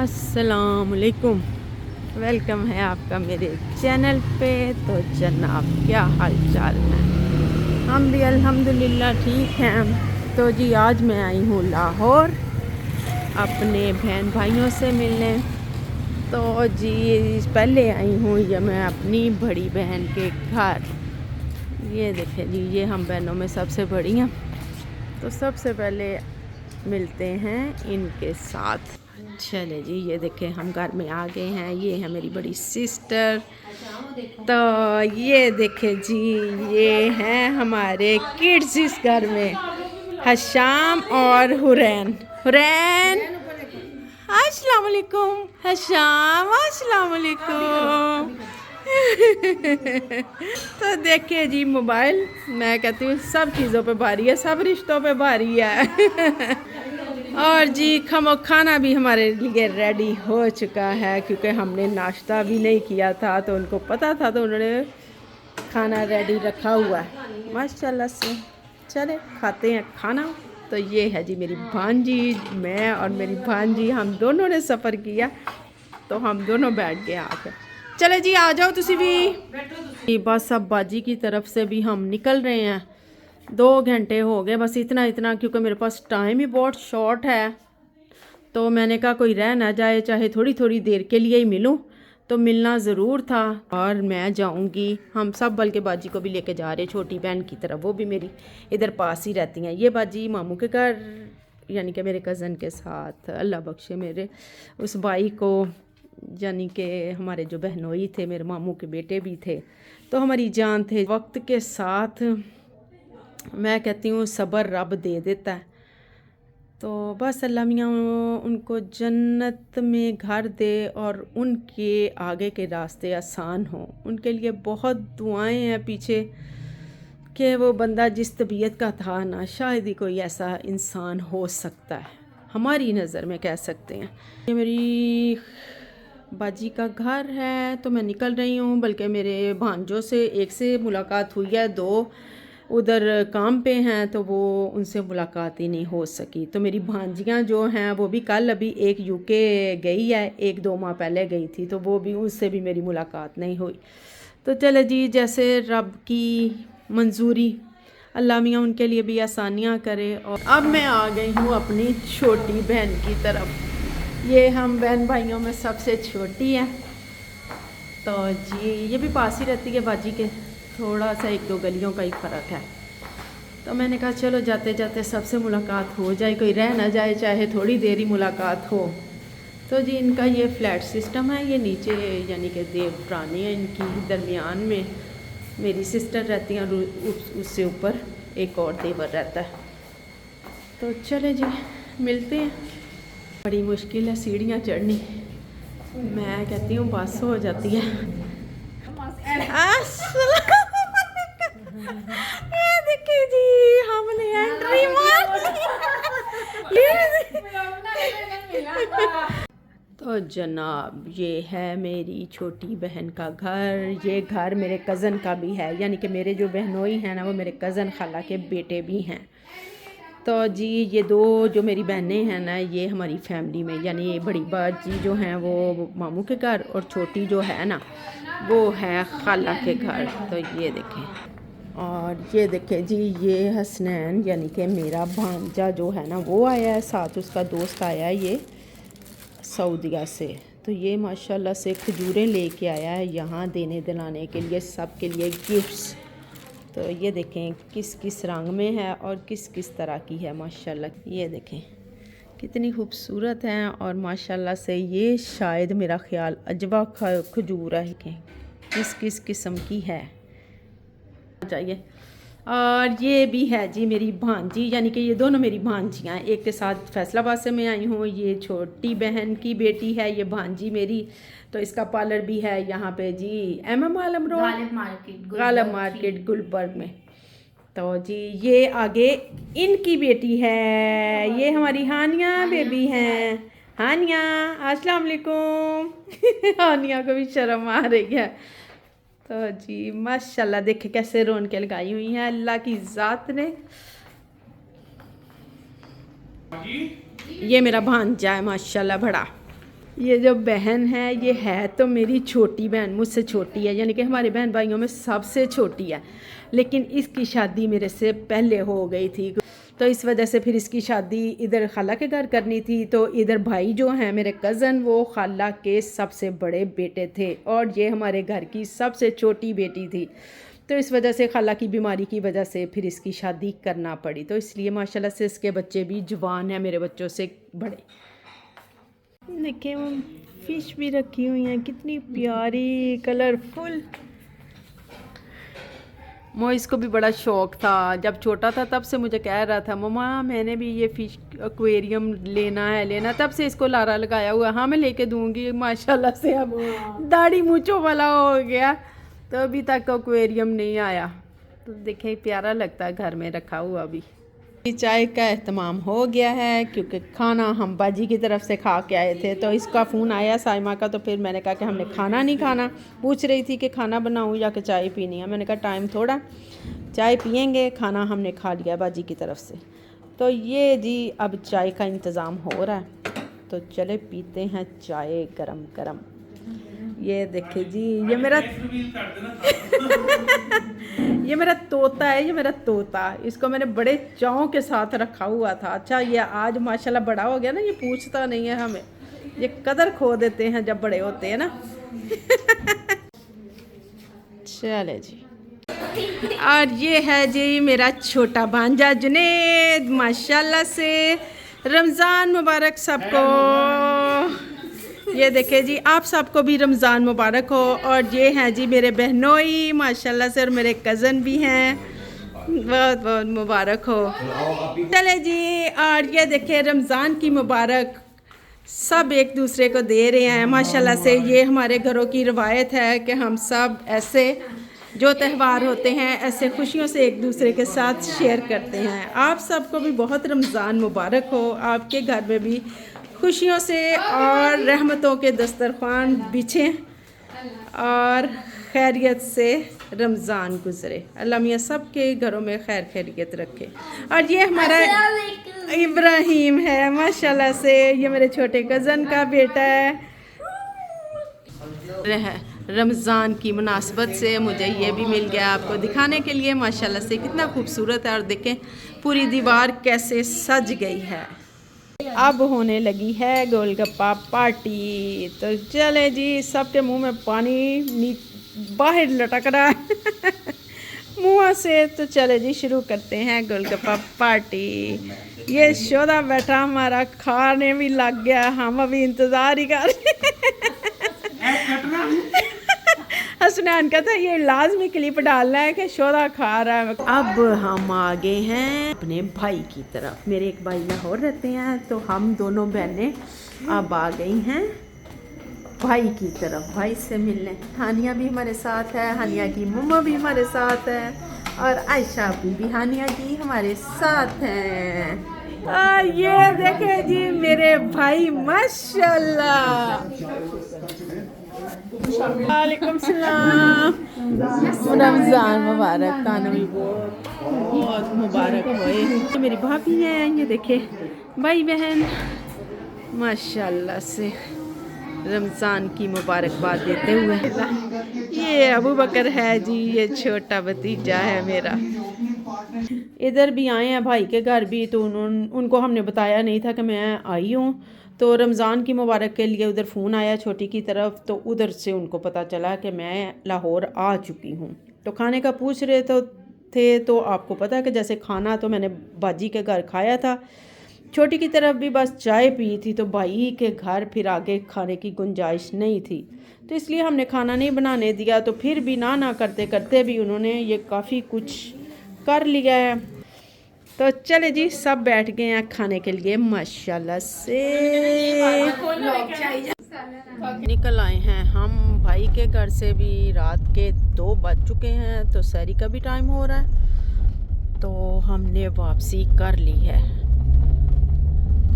अस्सलामुअलैकुम, वेलकम है आपका मेरे चैनल पे। तो जनाब, क्या हाल चाल है? हम भी अल्हम्दुलिल्लाह ठीक हैं। तो जी आज मैं आई हूँ लाहौर अपने बहन भाइयों से मिलने। तो जी पहले आई हूँ ये मैं अपनी बड़ी बहन के घर। ये देखें जी, ये हम बहनों में सबसे बड़ी हैं, तो सबसे पहले मिलते हैं इनके साथ। चले जी, ये देखें हम घर में आ गए हैं। ये है मेरी बड़ी सिस्टर। तो ये देखें जी, ये हैं हमारे किड्स इस घर में, हशाम और हुरैन। हुरैन अस्सलाम वालेकुम, हशाम अस्सलाम वालेकुम। तो देखिए जी, मोबाइल मैं कहती हूँ सब चीज़ों पे भारी है, सब रिश्तों पे भारी है। और जी खाना भी हमारे लिए रेडी हो चुका है, क्योंकि हमने नाश्ता भी नहीं किया था तो उनको पता था, तो उन्होंने खाना रेडी रखा हुआ है माशाल्लाह से। चले खाते हैं खाना। तो ये है जी मेरी भांजी, मैं और मेरी भांजी हम दोनों ने सफ़र किया, तो हम दोनों बैठ गए आके। चले जी आ जाओ तुसी भी। बस अब बाजी की तरफ से भी हम निकल रहे हैं। 2 घंटे हो गए, बस इतना, क्योंकि मेरे पास टाइम ही बहुत शॉर्ट है। तो मैंने कहा कोई रह ना जाए, चाहे थोड़ी थोड़ी देर के लिए ही मिलूं, तो मिलना ज़रूर था। और मैं जाऊंगी, हम सब बल्कि बाजी को भी लेके जा रहे छोटी बहन की तरफ, वो भी मेरी इधर पास ही रहती हैं। ये बाजी मामू के घर, यानी कि मेरे कज़न के साथ, अल्लाह बख्शे मेरे उस भाई को, यानी कि हमारे जो बहनोई थे, मेरे मामू के बेटे भी थे, तो हमारी जान थे। वक्त के साथ मैं कहती हूँ सब्र रब दे देता है। तो बस अल्लाह मियाँ उनको जन्नत में घर दे और उनके आगे के रास्ते आसान हों। उनके लिए बहुत दुआएं हैं पीछे, कि वो बंदा जिस तबीयत का था ना, शायद ही कोई ऐसा इंसान हो सकता है, हमारी नज़र में कह सकते हैं। ये मेरी बाजी का घर है, तो मैं निकल रही हूँ। बल्कि मेरे भांजों से एक से मुलाकात हुई है, 2 उधर काम पे हैं, तो वो उनसे मुलाकात ही नहीं हो सकी। तो मेरी भांजियाँ जो हैं वो भी कल अभी एक यूके गई है, 1-2 माह पहले गई थी, तो वो भी, उससे भी मेरी मुलाकात नहीं हुई। तो चले जी, जैसे रब की मंजूरी, अल्लाह मियाँ उनके लिए भी आसानियाँ करे। और अब मैं आ गई हूँ अपनी छोटी बहन की तरफ। ये हम बहन भाइयों में सबसे छोटी है। तो जी ये भी पास ही रहती है बाजी के, थोड़ा सा 1-2 गलियों का ही फ़र्क है। तो मैंने कहा चलो जाते जाते सबसे मुलाकात हो जाए, कोई रह ना जाए, चाहे थोड़ी देर ही मुलाकात हो। तो जी इनका ये फ्लैट सिस्टम है, ये नीचे यानी कि देवरानी है इनकी, दरमियान में मेरी सिस्टर रहती हैं, उससे ऊपर एक और देवर रहता है। तो चले जी मिलते हैं। बड़ी मुश्किल है सीढ़ियाँ चढ़नी, मैं कहती हूँ बस हो जाती है। ये देखिए जी, हमने एंट्री मार तो जनाब, ये है मेरी छोटी बहन का घर। ये घर मेरे कज़न का भी है, यानी कि मेरे जो बहनोई हैं ना, वो मेरे कज़न खाला के बेटे भी हैं। तो जी ये 2 जो मेरी बहनें हैं ना, ये हमारी फैमिली में, यानी ये बड़ी बाजी जो हैं वो मामू के घर, और छोटी जो है ना वो है खाला के घर। तो ये देखें, और ये देखें जी, ये हसनैन यानी कि मेरा भांजा जो है ना वो आया है, साथ उसका दोस्त आया है ये सऊदीया से। तो ये माशाल्लाह से खजूरें लेके आया है यहाँ देने दिलाने के लिए, सब के लिए गिफ्ट्स। तो ये देखें किस किस रंग में है और किस किस तरह की है माशाल्लाह। ये देखें कितनी खूबसूरत हैं, और माशाल्लाह से ये शायद मेरा ख़्याल अजवा खजूर है, किस किस किस्म की है चाहिए। और ये भी है जी मेरी भांजी, यानी कि ये दोनों मेरी भांजियाँ, एक के साथ फैसलाबाद से मैं आई हूँ, ये छोटी बहन की बेटी है, ये भांजी मेरी। तो इसका पार्लर भी है यहाँ पे जी, MM आलम रोड, गालिब मार्केट गुलबर्ग में। तो जी ये आगे इनकी बेटी है, ये हमारी हानिया बेबी हैं। हानिया अस्सलाम वालेकुम। हानिया को भी शर्म आ रही है। तो जी माशाल्लाह देखे कैसे रौनकें लगाई हुई हैं अल्लाह की ज़ात ने। ये मेरा भांजा है माशाल्लाह बड़ा। ये जो बहन है ये है तो मेरी छोटी बहन, मुझसे छोटी है, यानी कि हमारे बहन भाइयों में सबसे छोटी है, लेकिन इसकी शादी मेरे से पहले हो गई थी, तो इस वजह से फिर इसकी शादी इधर खाला के घर करनी थी। तो इधर भाई जो हैं मेरे कज़न वो खाला के सबसे बड़े बेटे थे और ये हमारे घर की सबसे छोटी बेटी थी। तो इस वजह से खाला की बीमारी की वजह से फिर इसकी शादी करना पड़ी। तो इसलिए माशाल्लाह से इसके बच्चे भी जवान हैं मेरे बच्चों से बड़े। देखिए वो फिश भी रखी हुई हैं, कितनी प्यारी कलरफुल। मोइस को भी बड़ा शौक़ था, जब छोटा था तब से मुझे कह रहा था मम्मा मैंने भी ये फ़िश एक्वेरियम लेना, तब से इसको लारा लगाया हुआ। हाँ मैं लेके दूँगी, माशाल्लाह से अब दाढ़ी मूँछों वाला हो गया, तो अभी तक एक्वेरियम नहीं आया। तो देखें प्यारा लगता है घर में रखा हुआ भी। चाय का एहतमाम हो गया है क्योंकि खाना हम बाजी की तरफ से खा के आए थे, तो इसका फ़ोन आया साइमा का, तो फिर मैंने कहा कि हमने खाना नहीं खाना। पूछ रही थी कि खाना बनाऊं या कि चाय पीनी है, मैंने कहा टाइम थोड़ा, चाय पियेंगे, खाना हमने खा लिया बाजी की तरफ से। तो ये जी अब चाय का इंतज़ाम हो रहा है, तो चले पीते हैं चाय गरम गरम। ये देखिए जी ये मेरा ये मेरा तोता है, ये मेरा तोता, इसको मैंने बड़े चाव के साथ रखा हुआ था। अच्छा ये आज माशाल्लाह बड़ा हो गया ना, ये पूछता नहीं है हमें, ये कदर खो देते हैं जब बड़े होते हैं ना। चले जी, और ये है जी मेरा छोटा भांजा जुनेद, माशाल्लाह से रमज़ान मुबारक सबको। ये देखे जी आप सबको भी रमज़ान मुबारक हो। और ये हैं जी मेरे बहनोई माशाल्लाह से, और मेरे कज़न भी हैं, बहुत बहुत मुबारक हो। चले जी, और ये देखे रमज़ान की मुबारक सब एक दूसरे को दे रहे हैं माशाल्लाह से। ये हमारे घरों की रवायत है कि हम सब ऐसे जो त्यौहार होते हैं ऐसे खुशियों से एक दूसरे के साथ शेयर करते हैं। आप सबको भी बहुत रमज़ान मुबारक हो, आपके घर में भी खुशियों से और रहमतों के दस्तरखान बिछे और खैरियत से रमज़ान गुज़रे। अल्लाह मियाँ सब के घरों में खैर खैरियत रखे। और ये हमारा इब्राहिम है माशाल्लाह से, ये मेरे छोटे कज़न का बेटा है। रमज़ान की मुनासबत से मुझे ये भी मिल गया आपको दिखाने के लिए, माशाल्लाह से कितना खूबसूरत है। और देखें पूरी दीवार कैसे सज गई है। अब होने लगी है गोलगप्पा पार्टी, तो चले जी सबके मुंह में पानी बाहर लटक रहा है मुँह से। तो चले जी शुरू करते हैं गोलगप्पा पार्टी। ये शोधा बैठा हमारा खाने भी लग गया, हम अभी इंतज़ार ही कर हसनैन कहता है ये लाजमी क्लिप डालना है कि शोधा खा रहा है। अब हम आ गए हैं अपने भाई की तरफ। मेरे एक भाई लाहौर रहते हैं, तो हम दोनों बहनें अब आ गई हैं भाई की तरफ, भाई से मिलने। हानिया भी हमारे साथ है, हानिया की मम्मा भी हमारे साथ है, और आयशा भी हानिया की हमारे साथ हैं। ये देखे जी मेरे भाई माशाल्लाह। वालेकुम सलाम, रमज़ान मुबारक, ताना भी बहुत मुबारक हो। मेरी भाभी हैं, ये देखे भाई बहन माशाल्लाह से रमज़ान की मुबारकबाद देते हुए। ये अबू बकर है जी, ये छोटा भतीजा है मेरा। इधर भी आए हैं भाई के घर भी, तो उनको हमने बताया नहीं था कि मैं आई हूँ। तो रमज़ान की मुबारक के लिए उधर फ़ोन आया छोटी की तरफ, तो उधर से उनको पता चला कि मैं लाहौर आ चुकी हूँ। तो खाने का पूछ रहे थे, तो आपको पता है कि जैसे खाना तो मैंने बाजी के घर खाया था, छोटी की तरफ भी बस चाय पी थी, तो भाई के घर फिर आगे खाने की गुंजाइश नहीं थी, तो इसलिए हमने खाना नहीं बनाने दिया। तो फिर भी ना करते करते भी उन्होंने ये काफ़ी कुछ कर लिया है। तो चले जी सब बैठ गए हैं खाने के लिए माशाल्लाह से। निकल आए हैं हम भाई के घर से भी, रात के 2 बज चुके हैं, तो सहरी का भी टाइम हो रहा है, तो हमने वापसी कर ली है।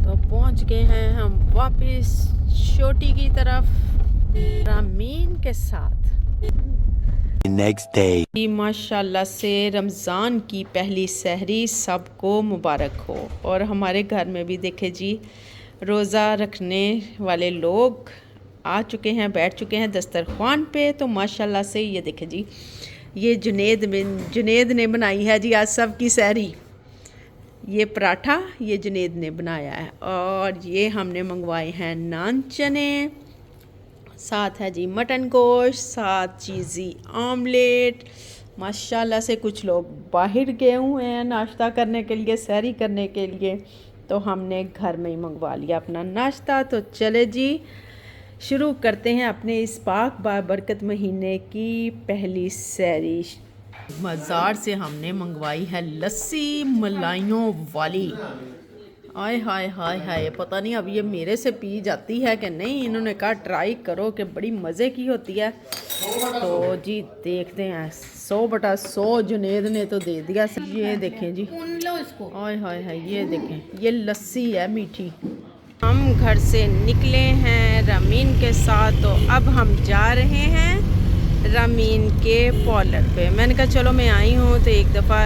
तो पहुंच गए हैं हम वापस छोटी की तरफ रामीन के साथ। नेक्स्ट डे माशाल्लाह से रमज़ान की पहली सहरी सबको मुबारक हो। और हमारे घर में भी देखे जी रोज़ा रखने वाले लोग आ चुके हैं, बैठ चुके हैं दस्तरख्वान पे। तो माशाल्लाह से ये देखें जी, ये जुनेद ने बनाई है जी आज सबकी सहरी। ये पराठा ये जुनेद ने बनाया है, और ये हमने मंगवाए हैं नान चने, साथ है जी मटन गोश्त, साथ चीज़ी आमलेट। माशाल्लाह से कुछ लोग बाहर गए हुए हैं नाश्ता करने के लिए, सहरी करने के लिए, तो हमने घर में ही मंगवा लिया अपना नाश्ता। तो चले जी शुरू करते हैं अपने इस पाक बाबरकत महीने की पहली सहरी। बाज़ार से हमने मंगवाई है लस्सी मलाइयों वाली। आय हाय हाय हाय, पता नहीं अब ये मेरे से पी जाती है कि नहीं। इन्होंने कहा ट्राई करो कि बड़ी मज़े की होती है। तो जी देखते हैं, 100/100 जुनेद ने तो दे दिया। ये देखें जी, आय हाय हाय, ये देखें ये लस्सी है मीठी। हम घर से निकले हैं रमीन के साथ, तो अब हम जा रहे हैं रमीन के पार्लर पे। मैंने कहा चलो मैं आई हूँ तो एक दफ़ा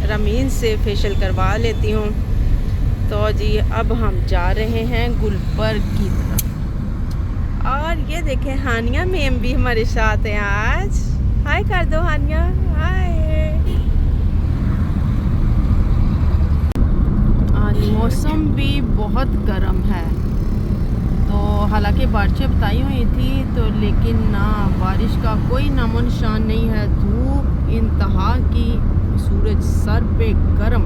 रमीन से फेशियल करवा लेती हूँ। तो जी अब हम जा रहे हैं गुलबर्ग की तरफ। और ये देखें हानिया मैम भी हमारे साथ हैं आज। हाय कर दो हानिया, हाय। आज मौसम भी बहुत गर्म है, तो हालांकि बारिशें बताई हुई थी तो, लेकिन ना बारिश का कोई नामो निशान नहीं है। धूप इंतहा की, सूरज सर पे गर्म,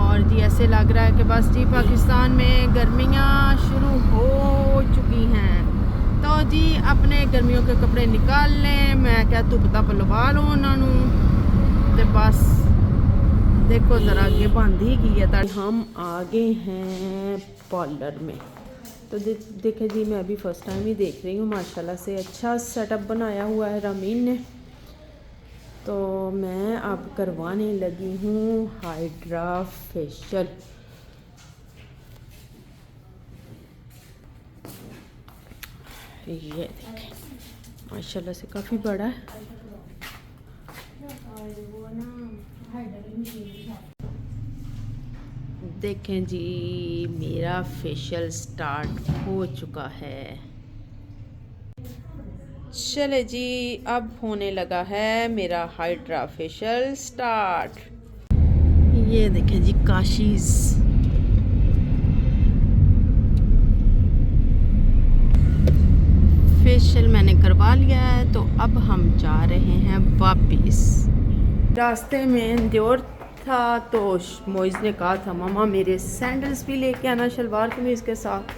और जी ऐसे लग रहा है कि बस जी पाकिस्तान में गर्मियाँ शुरू हो चुकी हैं। तो जी अपने गर्मियों के कपड़े निकाल लें, मैं क्या धुप तप लवा लूँ उन्होंने, तो बस देखो ज़रा अगे बंद ही की है। हम आ गए हैं पार्लर में। तो देखें जी मैं अभी फ़र्स्ट टाइम ही देख रही हूँ। माशाल्लाह से अच्छा सेटअप बनाया हुआ है रमीन ने। तो मैं अब करवाने लगी हूँ हाइड्रा फेशियल। ये देखें माशाल्लाह से काफ़ी बड़ा है। देखें जी मेरा फेशियल स्टार्ट हो चुका है। चले जी अब होने लगा है मेरा हाइड्रा फेशियल स्टार्ट। ये देखें जी काशीज़, फेशियल मैंने करवा लिया है। तो अब हम जा रहे हैं वापिस। रास्ते में इंदौर था तो मोइज़ ने कहा था मामा मेरे सैंडल्स भी लेके आना शलवार कमीज़ के साथ,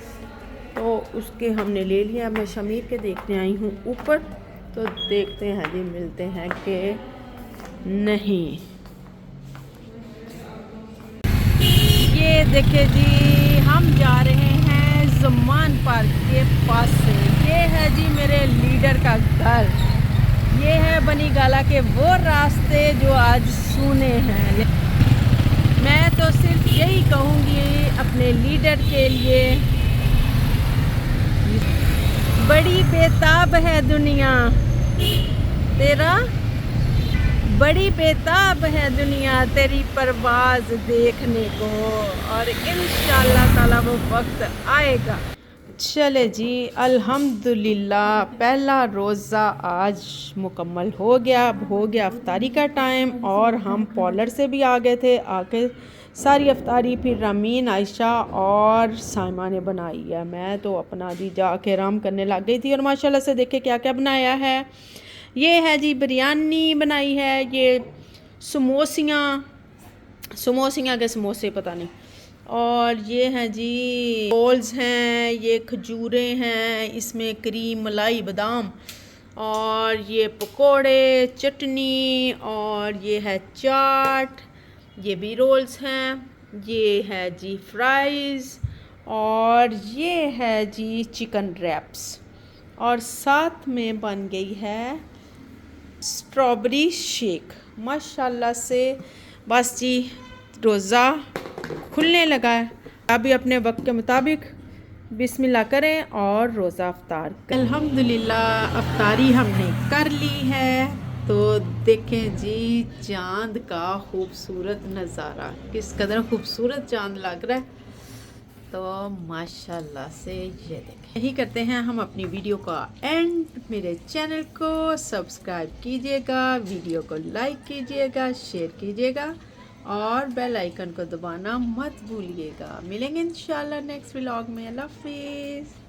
तो उसके हमने ले लिया। मैं शमीर के देखने आई हूँ ऊपर, तो देखते हैं जी मिलते हैं कि नहीं। ये देखे जी हम जा रहे हैं ज़मान पार्क के पास से। ये है जी मेरे लीडर का घर। ये है बनी गाला के वो रास्ते जो आज सुने हैं। मैं तो सिर्फ यही कहूँगी अपने लीडर के लिए, बड़ी बेताब है दुनिया तेरा, बड़ी बेताब है दुनिया तेरी परवाज़ देखने को, और इंशाअल्लाह ताला वो वक्त आएगा। चले जी अल्हम्दुलिल्लाह पहला रोज़ा आज मुकम्मल हो गया। अब हो गया अफ्तारी का टाइम, और हम पार्लर से भी आ गए थे। आके सारी अफ्तारी फिर रमीन, आयशा और साइमा ने बनाई है। मैं तो अपना जी जाके आराम करने लग गई थी। और माशाल्लाह से देखे क्या क्या बनाया है। ये है जी बिरयानी बनाई है, ये समोसियाँ के समोसे पता नहीं, और ये हैं जी रोल्स हैं, ये खजूरें हैं, इसमें क्रीम मलाई बादाम, और ये पकोड़े चटनी, और ये है चाट, ये भी रोल्स हैं, ये है जी फ्राइज़, और ये है जी चिकन रैप्स, और साथ में बन गई है स्ट्रॉबेरी शेक। माशाल्लाह से बस जी रोज़ा खुलने लगा है। अभी अपने वक्त के मुताबिक बिस्मिल्लाह करें और रोज़ा अफ्तार करें। अल्हम्दुलिल्लाह अफ्तारी हमने कर ली है। तो देखें जी चाँद का खूबसूरत नज़ारा, किस कदर खूबसूरत चाँद लग रहा है। तो माशाल्लाह से ये देखें। यही करते हैं हम अपनी वीडियो का एंड। मेरे चैनल को सब्सक्राइब कीजिएगा, वीडियो को लाइक कीजिएगा, शेयर कीजिएगा और बेल आइकन को दबाना मत भूलिएगा। मिलेंगे इंशाल्लाह नेक्स्ट व्लॉग में। अल्लाह हाफिज़।